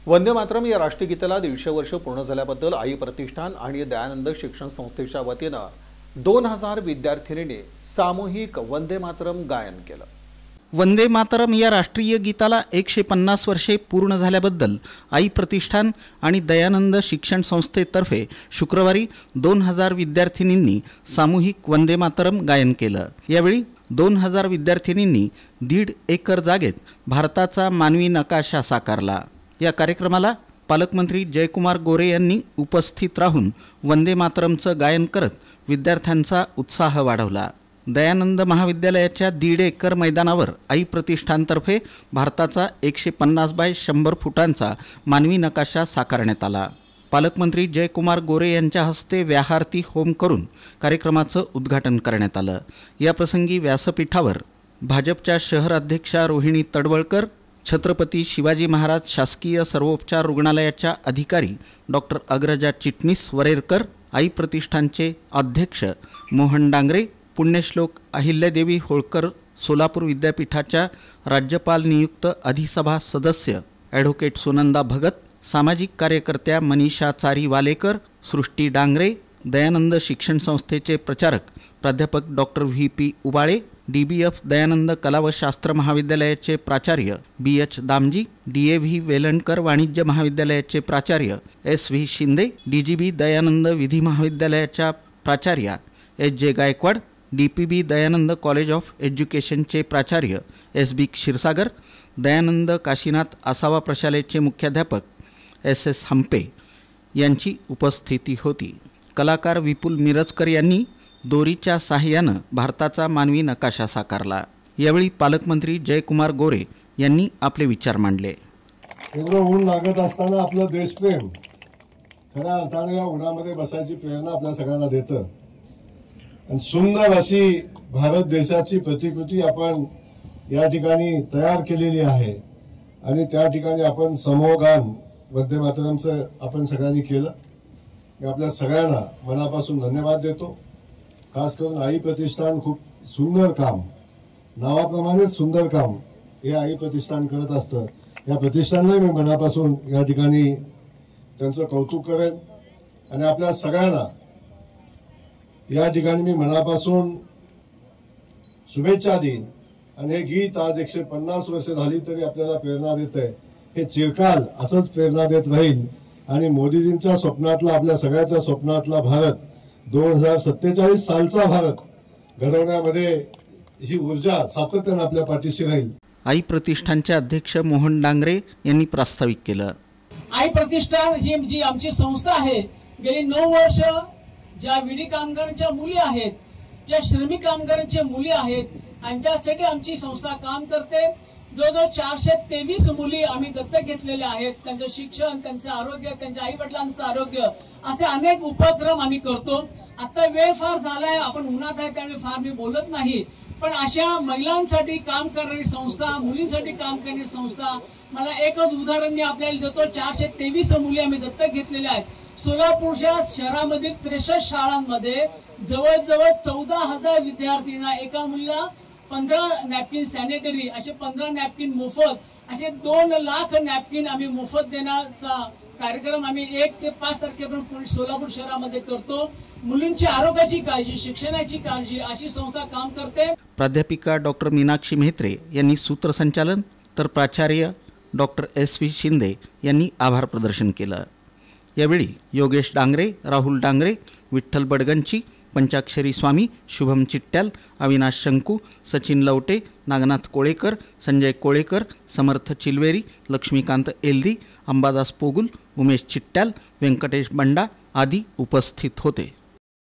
वंदे मातरम या राष्ट्रगीताला 150 वर्ष पूर्ण झाल्याबद्दल आई प्रतिष्ठान आणि दयानंद शिक्षण संस्थेच्या वतीनं 2000 विद्यार्थिनींनी सामूहिक वंदे मातरम गायन केलं। वंदे मातरम या राष्ट्रीय गीताला 150 वर्षे पूर्ण झाल्याबद्दल आई प्रतिष्ठान आणि दयानंद शिक्षण संस्थेतर्फे शुक्रवारी 2000 विद्यार्थिनींनी सामूहिक वंदे मातरम गायन केलं। यावेळी 2000 विद्यार्थिनींनी 1.5 एकर जागेत भारताचा मानवी नकाशा साकारला। या कार्यक्रमाला पालकमंत्री जयकुमार गोरे यांनी उपस्थित राहून वंदे मातरमचं गायन करत विद्यार्थ्यांचा उत्साह वाढवला। दयानंद महाविद्यालयाच्या 1.5 एकर मैदानावर आई प्रतिष्ठानतर्फे भारताचा 150 बाय 100 फुटांचा मानवी नकाशा साकारण्यात आला। पालकमंत्री जयकुमार गोरे यांच्या हस्ते व्याहारती होम करून कार्यक्रमाचं उद्घाटन करण्यात आलं। या प्रसंगी व्यासपीठावर भाजपच्या शहर अध्यक्षा रोहिणी तडवळकर, छत्रपती शिवाजी महाराज शासकीय सर्वोपचार रुग्णालयाच्या अधिकारी डॉक्टर अग्रजा चिटणीस वरेरकर, आई प्रतिष्ठानचे अध्यक्ष मोहन डांगरे, पुण्यश्लोक अहिल्यादेवी होळकर सोलापूर विद्यापीठाच्या राज्यपाल नियुक्त अधिसभा सदस्य ॲडव्होकेट सुनंदा भगत, सामाजिक कार्यकर्त्या मनीषा चारी वालेकर, सृष्टी डांगरे, दयानंद शिक्षण संस्थेचे प्रचारक प्राध्यापक doctor VP. Ubale, DBF Dayanand कला व शास्त्र महाविद्यालयाचे प्राचार्य BH दामजी, DAV वेलणकर वाणिज्य महाविद्यालयाचे प्राचार्य SV शिंदे, DGB दयानंद विधी महाविद्यालयाच्या प्राचार्या HJ Gaikwad, DPB Dayanand college of एज्युकेशनचे प्राचार्य SB क्षीरसागर, दयानंद काशीनाथ आसावा प्रशालेचे मुख्याध्यापक SS हंपे यांची उपस्थिती होती। कलाकार विपुल मिरजकर यांनी दोरीच्या साहाय्यानं भारताचा मानवी नकाशा साकारला। यावेळी पालकमंत्री जयकुमार गोरे यांनी आपले विचार मांडले। एवढं ऊन लागत असताना आपलं देशप्रेम खऱ्या अर्थाने या उन्हामध्ये बसायची प्रेरणा आपल्या सगळ्यांना देतं आणि सुंदर अशी भारत देशाची प्रतिकृती आपण या ठिकाणी तयार केलेली आहे आणि त्या ठिकाणी आपण समूहगान वंदे मातरमचं आपण सगळ्यांनी केलं। मी आपल्या सगळ्यांना मनापासून धन्यवाद देतो। खास करून आई प्रतिष्ठान खूप सुंदर काम, नावाप्रमाणेच सुंदर काम हे आई प्रतिष्ठान करत असतं। या प्रतिष्ठानला मी मनापासून या ठिकाणी त्यांचं कौतुक करेन आणि आपल्या सगळ्यांना या ठिकाणी मी मनापासून शुभेच्छा देईन। आणि हे गीत आज 150 वर्ष झाली तरी आपल्याला प्रेरणा देत आहे। हे चिरकाल असंच प्रेरणा देत राहील आणि मोदीजींच्या स्वप्नातला, आपल्या सगळ्याच्या स्वप्नातला भारत 2047 सालचा भारत घडवण्यामध्ये ही ऊर्जा सातत्याने आपल्या पाठीशी राहील। आई प्रतिष्ठानचे अध्यक्ष मोहन डांगरे यांनी प्रास्ताविक केलं। आई प्रतिष्ठान ही जी आमची संस्था आहे, गेली 9 वर्ष ज्या विडी कामगारांच्या मुली आहेत, ज्या श्रमिक कामगारांच्या मुली आहेत, यांच्यासाठी आमची संस्था काम करते। जवळजवळ 423 मुली आम्ही दत्तक घेतलेल्या आहेत। त्यांचं शिक्षण, त्यांचं आरोग्य, त्यांच्या आई वडिलांचं आरोग्य, असे अनेक उपक्रम आम्ही करतो। आता वेळ फार झालाय, आपण उन्हात आहे त्यामुळे फार मी बोलत नाही, पण अशा महिलांसाठी काम करणारी संस्था, मुलींसाठी काम करणारी संस्था, मला एकच उदाहरण मी आपल्याला देतो। 423 मुली आम्ही दत्तक घेतलेल्या आहेत। सोलापूरच्या शहरामधील 63 शाळांमध्ये जवळजवळ 14,000 विद्यार्थ्यांना, एका मुलीला 15 नॅपकिन सॅनिटरी, असे 15 नॅपकिन मोफत, असे 2 लाख नॅपकिन आम्ही मोफत देण्याचा कार्यक्रम आम्ही 1 ते 5 तारखेपर्यंत सोलापूर शहरामध्ये करतो। मुलींची आरोग्याची काळजी, शिक्षणाची काळजी अशी संस्था काम करते। प्राध्यापिका डॉक्टर मीनाक्षी मेहत्रे यांनी सूत्रसंचालन, तर प्राचार्य डॉक्टर SV शिंदे यांनी आभार प्रदर्शन केलं। यावेळी योगेश डांगरे, राहुल डांगरे, विठ्ठल बडगंची, पंचाक्षरी स्वामी, शुभम चिट्ट्याल, अविनाश शंकू, सचिन लवटे, नागनाथ कोळेकर, संजय कोळेकर, समर्थ चिलवेरी, लक्ष्मीकांत एल्दी, अंबादास पोगुल, उमेश चिट्ट्याल, व्यंकटेश बंडा आदी उपस्थित होते।